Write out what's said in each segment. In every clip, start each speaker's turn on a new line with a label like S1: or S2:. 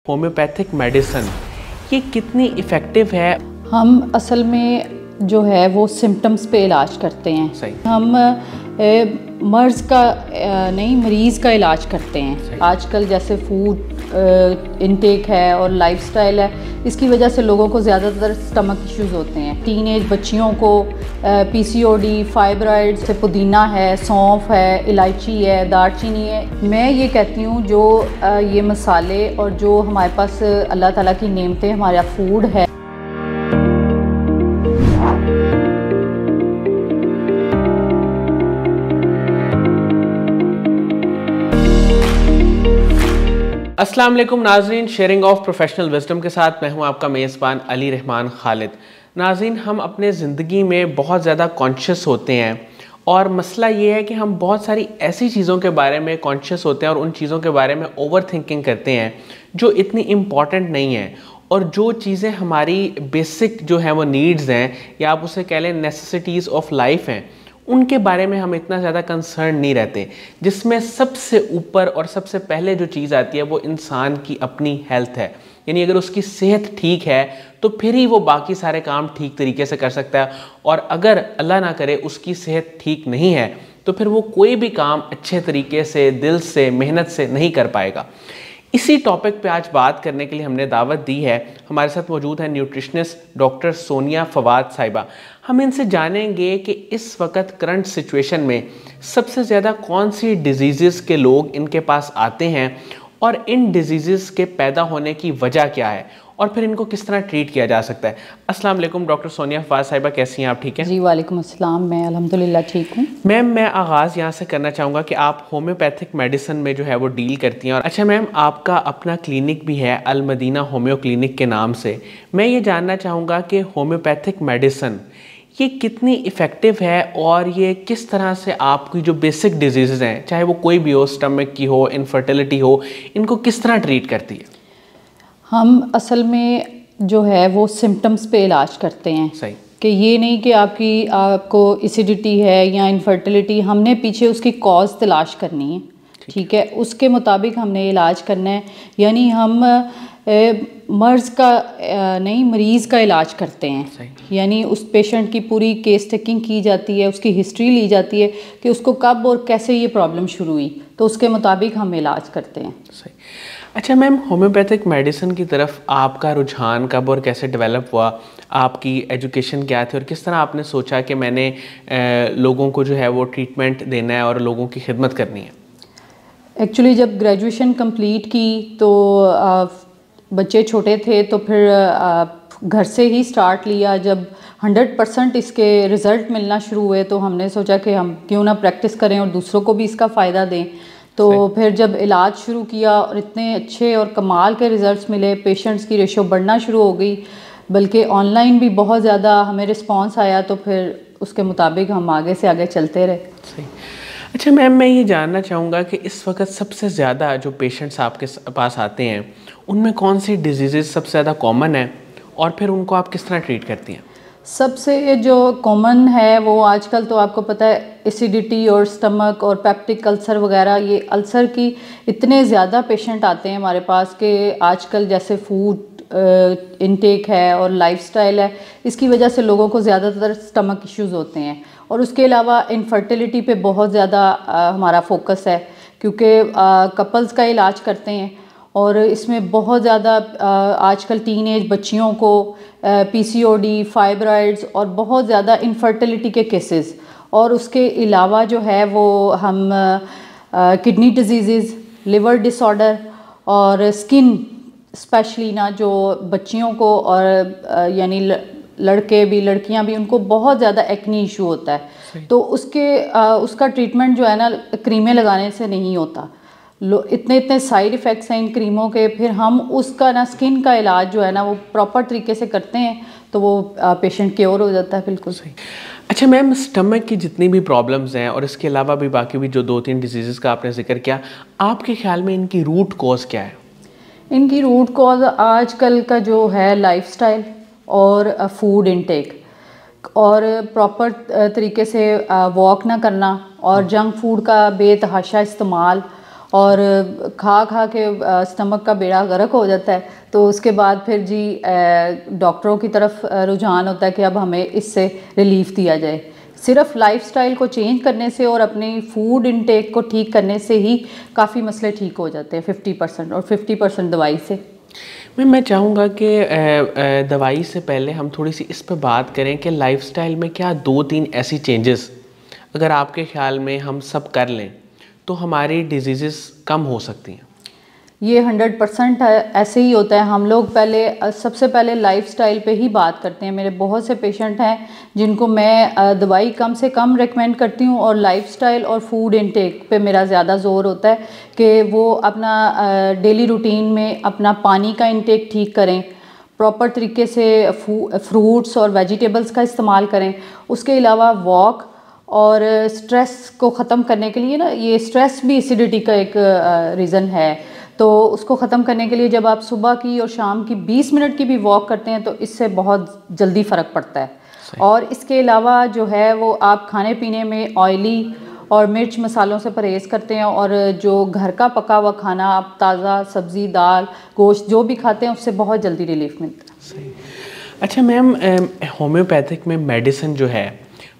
S1: Homeopathic medicine ये कितनी effective है?
S2: हम असल में जो है वो सिम्टम्स पे इलाज करते हैं।
S1: सही।
S2: हम मर्ज़ का नहीं, मरीज़ का इलाज करते हैं। आजकल जैसे फूड इनटेक है और लाइफस्टाइल है, इसकी वजह से लोगों को ज़्यादातर स्टमक इश्यूज़ होते हैं। टीनेज बच्चियों को पीसीओडी, फाइब्रॉइड से पुदीना है, सौंफ है, इलायची है, दालचीनी है। मैं ये कहती हूँ जो ये मसाले और जो हमारे पास अल्लाह ताला की नेमतें हमारा फूड है,
S1: अस्सलाम वालेकुम नाज़रीन, शेयरिंग ऑफ प्रोफेशनल विजडम के साथ मैं हूं आपका मेज़बान अली रहमान खालिद। नाज़रीन, हम अपने ज़िंदगी में बहुत ज़्यादा कॉन्शियस होते हैं और मसला ये है कि हम बहुत सारी ऐसी चीज़ों के बारे में कॉन्शियस होते हैं और उन चीज़ों के बारे में ओवर थिंकिंग करते हैं जो इतनी इम्पॉर्टेंट नहीं है, और जो चीज़ें हमारी बेसिक जो है वो नीड्स हैं, या आप उसे कह लें नेसेसिटीज़ ऑफ लाइफ हैं, उनके बारे में हम इतना ज़्यादा कंसर्न नहीं रहते। जिसमें सबसे ऊपर और सबसे पहले जो चीज़ आती है वो इंसान की अपनी हेल्थ है। यानी अगर उसकी सेहत ठीक है तो फिर ही वो बाकी सारे काम ठीक तरीके से कर सकता है, और अगर अल्लाह ना करे उसकी सेहत ठीक नहीं है तो फिर वो कोई भी काम अच्छे तरीके से, दिल से, मेहनत से नहीं कर पाएगा। इसी टॉपिक पे आज बात करने के लिए हमने दावत दी है। हमारे साथ मौजूद है न्यूट्रिशनिस्ट डॉक्टर सोनिया फवाद साहिबा। हम इनसे जानेंगे कि इस वक्त करंट सिचुएशन में सबसे ज़्यादा कौन सी डिजीज़ के लोग इनके पास आते हैं और इन डिजीज़ के पैदा होने की वजह क्या है, और फिर इनको किस तरह ट्रीट किया जा सकता है। अस्सलाम वालेकुम डॉक्टर सोनिया फवाद साहिबा, कैसी हैं आप? ठीक हैं
S2: जी, वालेकुम अस्सलाम। मैं अल्हम्दुलिल्लाह ठीक हूँ।
S1: मैम, मैं आगाज़ यहाँ से करना चाहूँगा कि आप होम्योपैथिक मेडिसिन में जो है वो डील करती हैं, और अच्छा मैम, आपका अपना क्लिनिक भी है अल मदीना होम्यो क्लिनिक के नाम से। मैं ये जानना चाहूँगा कि होम्योपैथिक मेडिसिन ये कितनी इफ़ेक्टिव है और ये किस तरह से आपकी जो बेसिक डिजीज़ हैं, चाहे वो कोई भी हो, स्टमक की हो, इनफर्टिलिटी हो, इनको किस तरह ट्रीट करती है?
S2: हम असल में जो है वो सिम्टम्स पे इलाज करते हैं।
S1: सही।
S2: कि ये नहीं कि आपको एसिडिटी है या इनफर्टिलिटी, हमने पीछे उसकी कॉज तलाश करनी है। ठीक है, उसके मुताबिक हमने इलाज करना है। यानी हम मर्ज़ का नहीं, मरीज़ का इलाज करते हैं। यानी उस पेशेंट की पूरी केस टेकिंग की जाती है, उसकी हिस्ट्री ली जाती है कि उसको कब और कैसे ये प्रॉब्लम शुरू हुई, तो उसके मुताबिक हम इलाज करते हैं।
S1: सही। अच्छा मैम, होम्योपैथिक मेडिसिन की तरफ आपका रुझान कब और कैसे डेवलप हुआ? आपकी एजुकेशन क्या थी और किस तरह आपने सोचा कि मैंने लोगों को जो है वो ट्रीटमेंट देना है और लोगों की खिदमत करनी है?
S2: एक्चुअली जब ग्रेजुएशन कंप्लीट की तो बच्चे छोटे थे, तो फिर घर से ही स्टार्ट लिया। जब 100% इसके रिज़ल्ट मिलना शुरू हुए तो हमने सोचा कि हम क्यों ना प्रैक्टिस करें और दूसरों को भी इसका फ़ायदा दें। तो फिर जब इलाज शुरू किया और इतने अच्छे और कमाल के रिज़ल्ट्स मिले, पेशेंट्स की रेशो बढ़ना शुरू हो गई, बल्कि ऑनलाइन भी बहुत ज़्यादा हमें रिस्पांस आया, तो फिर उसके मुताबिक हम आगे से आगे चलते रहे।
S1: सही। अच्छा मैम, मैं ये जानना चाहूँगा कि इस वक्त सबसे ज़्यादा जो पेशेंट्स आपके पास आते हैं उनमें कौन सी डिजीज़ सबसे ज़्यादा कॉमन है, और फिर उनको आप किस तरह ट्रीट करती हैं?
S2: सबसे जो कॉमन है वो आजकल तो आपको पता है, एसिडिटी और स्टमक और पेप्टिक अल्सर वगैरह। ये अल्सर की इतने ज़्यादा पेशेंट आते हैं हमारे पास कि आजकल जैसे फूड इनटेक है और लाइफस्टाइल है, इसकी वजह से लोगों को ज़्यादातर स्टमक इश्यूज़ होते हैं। और उसके अलावा इनफर्टिलिटी पे बहुत ज़्यादा हमारा फोकस है, क्योंकि कपल्स का इलाज करते हैं और इसमें बहुत ज़्यादा आजकल टीनेज बच्चियों को पीसीओडी, फाइब्रॉइड्स और बहुत ज़्यादा इनफर्टिलिटी के केसेस, और उसके अलावा जो है वो हम किडनी डिजीज़, लिवर डिसऑर्डर और स्किन स्पेशली ना, जो बच्चियों को और यानी लड़के भी लड़कियां भी, उनको बहुत ज़्यादा एक्नी इशू होता है। तो उसका ट्रीटमेंट जो है ना, क्रीमें लगाने से नहीं होता। इतने साइड इफ़ेक्ट्स हैं इन क्रीमों के। फिर हम उसका ना स्किन का इलाज जो है ना वो प्रॉपर तरीके से करते हैं, तो वो पेशेंट क्योर हो जाता है। बिल्कुल सही।
S1: अच्छा मैम, स्टमक की जितनी भी प्रॉब्लम्स हैं और इसके अलावा भी बाकी भी जो 2-3 डिजीज़ का आपने जिक्र किया, आपके ख्याल में इनकी रूट कॉज क्या है?
S2: इनकी रूट कॉज आजकल का जो है लाइफस्टाइल और फूड इनटेक और प्रॉपर तरीके से वॉक ना करना और जंक फूड का बेतहाशा इस्तेमाल और खा खा के स्टमक का बेड़ा गर्क हो जाता है। तो उसके बाद फिर जी डॉक्टरों की तरफ रुझान होता है कि अब हमें इससे रिलीफ दिया जाए। सिर्फ लाइफस्टाइल को चेंज करने से और अपनी फूड इनटेक को ठीक करने से ही काफ़ी मसले ठीक हो जाते हैं 50%, और 50% दवाई से।
S1: मैं चाहूँगा कि दवाई से पहले हम थोड़ी सी इस पे बात करें कि लाइफस्टाइल में क्या 2-3 ऐसी चेंजेस अगर आपके ख्याल में हम सब कर लें तो हमारी डिजीज़ कम हो सकती हैं।
S2: ये 100% ऐसे ही होता है। हम लोग सबसे पहले लाइफस्टाइल पे ही बात करते हैं। मेरे बहुत से पेशेंट हैं जिनको मैं दवाई कम से कम रेकमेंड करती हूँ और लाइफस्टाइल और फूड इनटेक पे मेरा ज़्यादा ज़ोर होता है कि वो अपना डेली रूटीन में अपना पानी का इनटेक ठीक करें, प्रॉपर तरीके से फ्रूट्स और वेजिटेबल्स का इस्तेमाल करें। उसके अलावा वॉक और स्ट्रेस को ख़त्म करने के लिए ना, ये स्ट्रेस भी एसिडिटी का एक रीज़न है, तो उसको ख़त्म करने के लिए जब आप सुबह की और शाम की 20 मिनट की भी वॉक करते हैं तो इससे बहुत जल्दी फ़र्क पड़ता है। और इसके अलावा जो है वो आप खाने पीने में ऑयली और मिर्च मसालों से परहेज़ करते हैं और जो घर का पका हुआ खाना, आप ताज़ा सब्ज़ी, दाल, गोश्त जो भी खाते हैं उससे बहुत जल्दी रिलीफ मिलता है।
S1: सही। अच्छा मैम, होम्योपैथिक में मेडिसिन जो है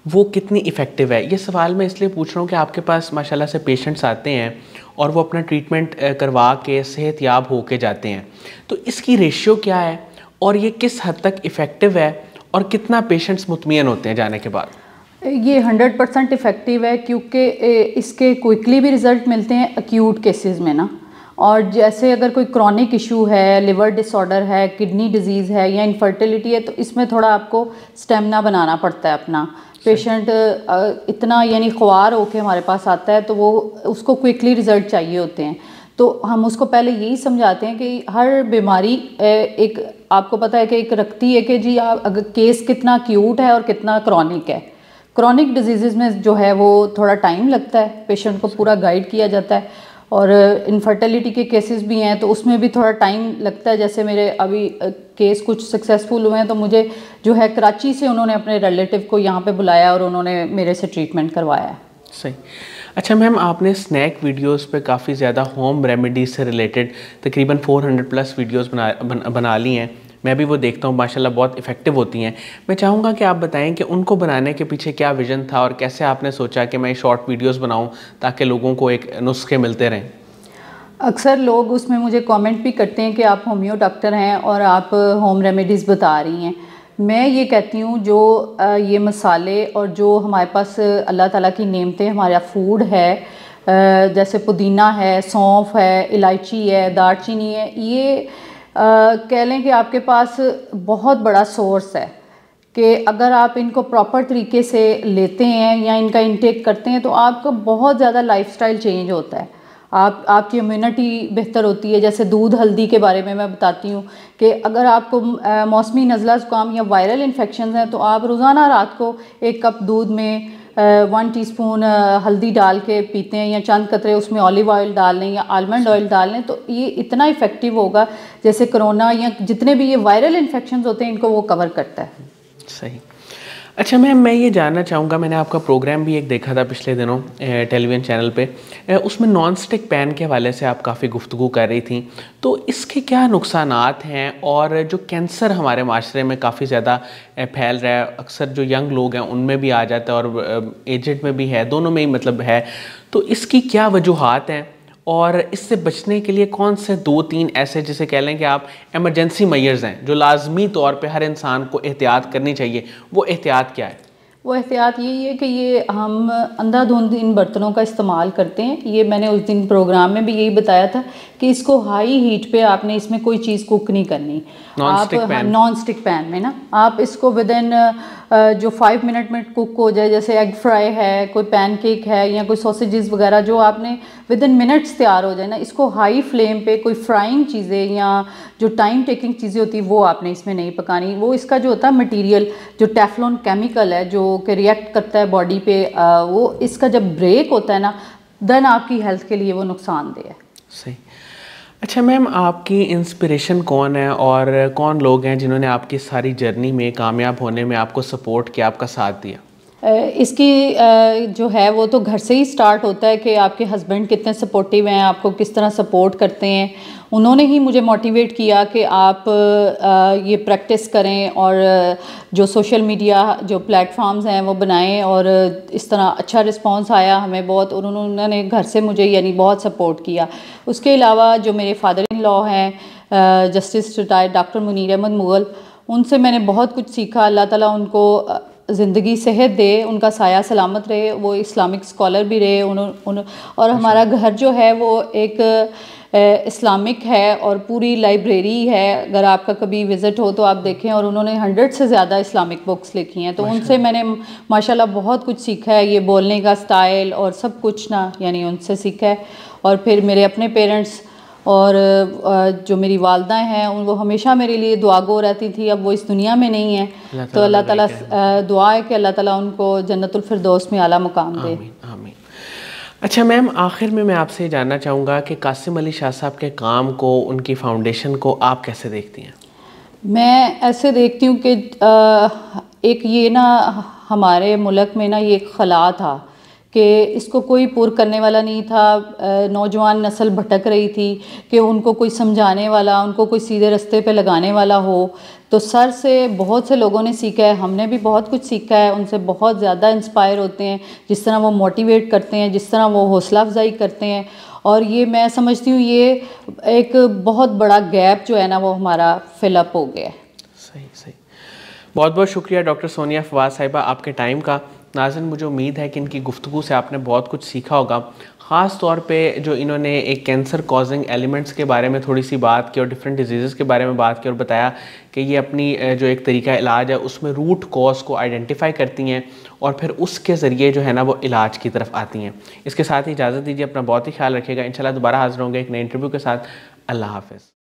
S1: वो कितनी इफ़ेक्टिव है? ये सवाल मैं इसलिए पूछ रहा हूँ कि आपके पास माशाल्लाह से पेशेंट्स आते हैं और वो अपना ट्रीटमेंट करवा के सेहतयाब हो के जाते हैं, तो इसकी रेशियो क्या है और ये किस हद तक इफ़ेक्टिव है और कितना पेशेंट्स मुतमईन होते हैं जाने के बाद?
S2: ये 100% इफ़ेक्टिव है क्योंकि इसके क्विकली भी रिज़ल्ट मिलते हैं एक्यूट केसेस में ना। और जैसे अगर कोई क्रॉनिक इशू है, लिवर डिसऑर्डर है, किडनी डिजीज़ है या इनफर्टिलिटी है, तो इसमें थोड़ा आपको स्टेमिना बनाना पड़ता है अपना। पेशेंट इतना यानी ख्वार होके हमारे पास आता है तो वो उसको क्विकली रिज़ल्ट चाहिए होते हैं, तो हम उसको पहले यही समझाते हैं कि हर बीमारी एक आपको पता है कि एक रखती है कि जी आप अगर केस कितना एक्यूट है और कितना क्रॉनिक है। क्रॉनिक डिजीज़ में जो है वो थोड़ा टाइम लगता है, पेशेंट को पूरा गाइड किया जाता है। और इनफर्टिलिटी के केसेस भी हैं तो उसमें भी थोड़ा टाइम लगता है। जैसे मेरे अभी केस कुछ सक्सेसफुल हुए हैं तो मुझे जो है कराची से उन्होंने अपने रिलेटिव को यहाँ पे बुलाया और उन्होंने मेरे से ट्रीटमेंट करवाया है।
S1: सही। अच्छा मैम, आपने स्नैक वीडियोस पे काफ़ी ज़्यादा होम रेमेडीज़ से रिलेटेड तकरीबन 400+ वीडियोस बना ली हैं। मैं भी वो देखता हूँ, माशाल्लाह बहुत इफ़ेक्टिव होती हैं। मैं चाहूँगा कि आप बताएं कि उनको बनाने के पीछे क्या विज़न था और कैसे आपने सोचा कि मैं शॉर्ट वीडियोस बनाऊँ ताकि लोगों को एक नुस्खे मिलते रहें।
S2: अक्सर लोग उसमें मुझे कमेंट भी करते हैं कि आप होम्यो डॉक्टर हैं और आप होम रेमेडीज़ बता रही हैं। मैं ये कहती हूँ जो ये मसाले और जो हमारे पास अल्लाह ताला की नेमतें हमारा फूड है, जैसे पुदीना है, सौंफ है, इलायची है, दालचीनी है, ये कह लें कि आपके पास बहुत बड़ा सोर्स है कि अगर आप इनको प्रॉपर तरीके से लेते हैं या इनका इंटेक करते हैं तो आपका बहुत ज़्यादा लाइफस्टाइल चेंज होता है। आपकी इम्यूनिटी बेहतर होती है। जैसे दूध हल्दी के बारे में मैं बताती हूँ कि अगर आपको मौसमी नज़ला ज़ुकाम या वायरल इन्फेक्शन हैं तो आप रोज़ाना रात को 1 कप दूध में 1 टीस्पून हल्दी डाल के पीते हैं या चंद कतरे उसमें ऑलिव ऑयल डाल लें या आलमंड ऑयल डाल लें, तो ये इतना इफ़ेक्टिव होगा जैसे कोरोना या जितने भी ये वायरल इन्फेक्शन होते हैं इनको वो कवर करता है।
S1: सही। अच्छा मैम, मैं ये जानना चाहूँगा, मैंने आपका प्रोग्राम भी एक देखा था पिछले दिनों टेलीविज़न चैनल पे, उसमें नॉन स्टिक पैन के हवाले से आप काफ़ी गुफ्तगू कर रही थी, तो इसके क्या नुकसानात हैं और जो कैंसर हमारे माशरे में काफ़ी ज़्यादा फैल रहा है, अक्सर जो यंग लोग हैं उनमें भी आ जाता है और एजेड में भी है, दोनों में ही मतलब है, तो इसकी क्या वजूहात हैं और इससे बचने के लिए कौन से 2-3 ऐसे जिसे कह लें कि आप एमरजेंसी मेजर्स हैं जो लाजमी तौर पे हर इंसान को एहतियात करनी चाहिए, वो एहतियात क्या है?
S2: वो एहतियात यही है कि ये हम अंधाधुंध इन बर्तनों का इस्तेमाल करते हैं। ये मैंने उस दिन प्रोग्राम में भी यही बताया था कि इसको हाई हीट पे आपने इसमें कोई चीज़ कुक नहीं करनी। आप नॉन स्टिक पैन में ना आप इसको विदिन जो 5 मिनट में कुक हो जाए, जैसे एग फ्राई है, कोई पैनकेक है या कोई सॉसेजेस वगैरह जो आपने विदिन मिनट्स तैयार हो जाए ना, इसको हाई फ्लेम पे कोई फ्राइंग चीज़ें या जो टाइम टेकिंग चीज़ें होती है वो आपने इसमें नहीं पकानी। वो इसका जो होता है मटीरियल, जो टेफ्लॉन केमिकल है जो कि रिएक्ट करता है बॉडी पे, वो इसका जब ब्रेक होता है ना देन आपकी हेल्थ के लिए वो नुकसानदेह है।
S1: सही। अच्छा मैम, आपकी इंस्पिरेशन कौन है और कौन लोग हैं जिन्होंने आपकी सारी जर्नी में कामयाब होने में आपको सपोर्ट किया, आपका साथ दिया?
S2: इसकी जो है वो तो घर से ही स्टार्ट होता है कि आपके हस्बैंड कितने सपोर्टिव हैं, आपको किस तरह सपोर्ट करते हैं। उन्होंने ही मुझे मोटिवेट किया कि आप ये प्रैक्टिस करें और जो सोशल मीडिया जो प्लेटफॉर्म्स हैं वो बनाएं, और इस तरह अच्छा रिस्पांस आया हमें बहुत, और उन्होंने घर से मुझे यानी बहुत सपोर्ट किया। उसके अलावा जो मेरे फादर इन लॉ हैं justice retired doctor Munir Ahmed Mughal, उनसे मैंने बहुत कुछ सीखा। अल्लाह ताला उनको ज़िंदगी सेहत दे, उनका साया सलामत रहे। वो इस्लामिक स्कॉलर भी रहे और हमारा घर जो है वो एक इस्लामिक है और पूरी लाइब्रेरी है। अगर आपका कभी विज़िट हो तो आप देखें, और उन्होंने 100 से ज़्यादा इस्लामिक बुक्स लिखी हैं। तो उनसे मैंने माशाल्लाह बहुत कुछ सीखा है, ये बोलने का स्टाइल और सब कुछ ना, यानी उनसे सीखा है। और फिर मेरे अपने पेरेंट्स और जो मेरी वालदा हैं वो हमेशा मेरे लिए दुआगो रहती थी। अब वो इस दुनिया में नहीं है, तो अल्लाह ताला दुआ है कि अल्लाह ताला उनको जन्नतुल फिरदौस में आला मुकाम दे।
S1: आमीन आमीन। अच्छा मैम, आखिर में मैं आपसे ये जानना चाहूँगा कि कासिम अली शाह साहब के काम को, उनकी फाउंडेशन को आप कैसे देखती हैं? मैं
S2: ऐसे देखती हूँ कि एक ये ना हमारे मुल्क में ना ये एक खला था कि इसको कोई पूर करने वाला नहीं था। नौजवान नस्ल भटक रही थी कि उनको कोई समझाने वाला, उनको कोई सीधे रास्ते पे लगाने वाला हो। तो सर से बहुत से लोगों ने सीखा है, हमने भी बहुत कुछ सीखा है उनसे, बहुत ज़्यादा इंस्पायर होते हैं जिस तरह वो मोटिवेट करते हैं, जिस तरह वो हौसला अफजाई करते हैं। और ये मैं समझती हूँ ये एक बहुत बड़ा गैप जो है ना वो हमारा फिलअप हो गया है।
S1: सही सही। बहुत बहुत शुक्रिया डॉक्टर सोनिया फवाद साहिबा आपके टाइम का। नाज़रीन, मुझे उम्मीद है कि इनकी गुफ्तगू से आपने बहुत कुछ सीखा होगा। ख़ास तौर पे जो इन्होंने एक कैंसर कॉजिंग एलिमेंट्स के बारे में थोड़ी सी बात की और डिफरेंट डिजीज़ के बारे में बात की और बताया कि ये अपनी जो एक तरीका इलाज है उसमें रूट कॉज को आइडेंटिफाई करती हैं और फिर उसके ज़रिए जो है ना वो इलाज की तरफ आती हैं। इसके साथ ही इजाज़त दीजिए, अपना बहुत ही ख्याल रखिएगा। इंशाल्लाह दोबारा हाज़िर होंगे एक नए इंटरव्यू के साथ। अल्लाह हाफ़िज़।